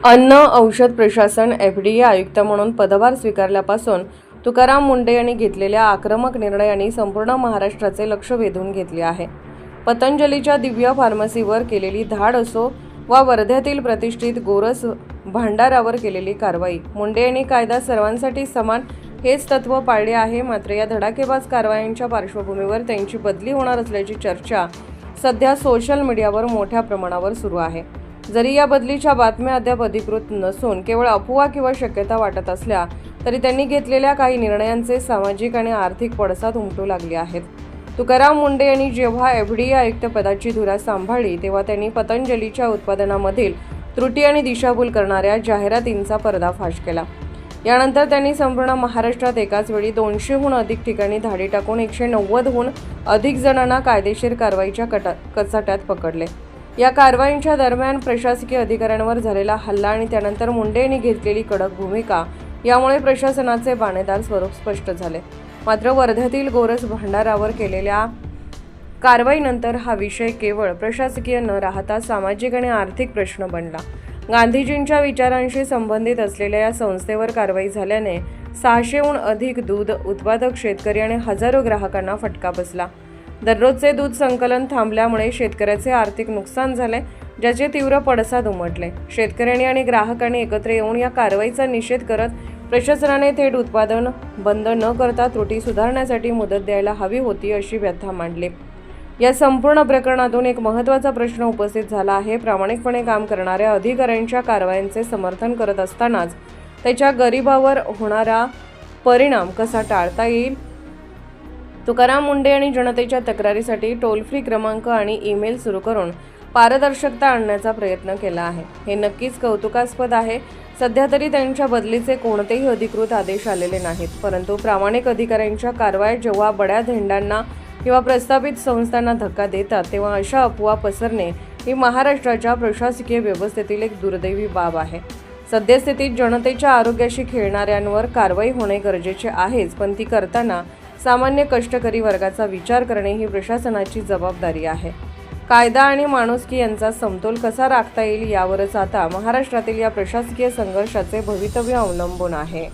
अन्न औषध प्रशासन FDA आयुक्त म्हणून पदभार स्वीकारल्यापासून तुकाराम मुंढे यांनी घेतलेल्या आक्रमक निर्णयांनी संपूर्ण महाराष्ट्राचे लक्ष वेधून घेतले आहे। पतंजलीच्या दिव्य फार्मसीवर केलेली धाड असो वा वर्ध्यातील प्रतिष्ठित गोरस भांडारावर केलेली कारवाई, मुंढे यांनी कायदा सर्वांसाठी समान हेच तत्व पाळले आहे। मात्र या धडाकेबाज कारवायांच्या पार्श्वभूमीवर त्यांची बदली होणार असल्याची चर्चा सध्या सोशल मीडियावर मोठ्या प्रमाणावर सुरू आहे। जरी या बदलीच्या बातम्या अद्याप अधिकृत नसून केवळ अफवा किंवा शक्यता वाटत असल्या तरी त्यांनी घेतलेल्या काही निर्णयांचे सामाजिक आणि आर्थिक पडसाद उमटू लागले आहेत। तुकाराम मुंढे यांनी जेव्हा FDA आयुक्त पदाची धुरा सांभाळली तेव्हा त्यांनी पतंजलीच्या उत्पादनामधील त्रुटी आणि दिशाभूल करणाऱ्या जाहिरातींचा पर्दाफाश केला। यानंतर त्यांनी संपूर्ण महाराष्ट्रात एकाच वेळी 200हून अधिक ठिकाणी धाडी टाकून 190हून अधिक जणांना कायदेशीर कारवाईच्या कचाट्यात पकडले। या कारवाईच्या दरम्यान प्रशासकीय अधिकाऱ्यांवर झालेला हल्ला आणि त्यानंतर मुंढे यांनी घेतलेली कडक भूमिका यामुळे प्रशासनाचे बाणेदार स्वरूप स्पष्ट झाले। मात्र वर्ध्यातील गोरस भांडारावर केलेल्या कारवाईनंतर हा विषय केवळ प्रशासकीय न राहता सामाजिक आणि आर्थिक प्रश्न बनला। गांधीजींच्या विचारांशी संबंधित असलेल्या या संस्थेवर कारवाई झाल्याने 600हून अधिक दूध उत्पादक शेतकरी आणि हजारो ग्राहकांना फटका बसला। दररोजचे दूध संकलन थांबल्यामुळे शेतकऱ्याचे आर्थिक नुकसान झाले, ज्याचे तीव्र पडसाद उमटले। शेतकऱ्यांनी आणि ग्राहकांनी एकत्र येऊन या कारवाईचा निषेध करत प्रशासनाने थेट उत्पादन बंद न करता त्रुटी सुधारण्यासाठी मुदत द्यायला हवी होती अशी व्यथा मांडली। या संपूर्ण प्रकरणातून एक महत्त्वाचा प्रश्न उपस्थित झाला आहे। प्रामाणिकपणे काम करणाऱ्या अधिकाऱ्यांच्या कारवायांचे समर्थन करत असतानाच त्याच्या गरिबावर होणारा परिणाम कसा टाळता येईल। तुकाराम मुंढे यांनी जनतेच्या तक्रारीसाठी टोल फ्री क्रमांक आणि ईमेल सुरू करून पारदर्शकता आणण्याचा प्रयत्न केला आहे। हे नक्कीच कौतुकास्पद आहे। सध्या तरी त्यांच्या बदलीचे कोणतेही अधिकृत आदेश आलेले नाहीत, परंतु प्रामाणिक अधिकाऱ्यांच्या कारवाया जेव्हा बड्या धेंडांना किंवा प्रस्थापित संस्थांना धक्का देतात तेव्हा अशा अफवा पसरणे ही महाराष्ट्राच्या प्रशासकीय व्यवस्थेतील एक दुर्दैवी बाब आहे। सद्यस्थितीत जनतेच्या आरोग्याशी खेळणाऱ्यांवर कारवाई होणे गरजेचे आहेच, पण ती करताना सामान्य कष्टकरी वर्गाचा विचार करणे ही प्रशासनाची जबाबदारी आहे। कायदा आणि माणुसकी यांचा समतोल कसा राखता येईल यावरच आता महाराष्ट्रातील या प्रशासकीय संघर्षाचे भवितव्य अवलंबून आहे।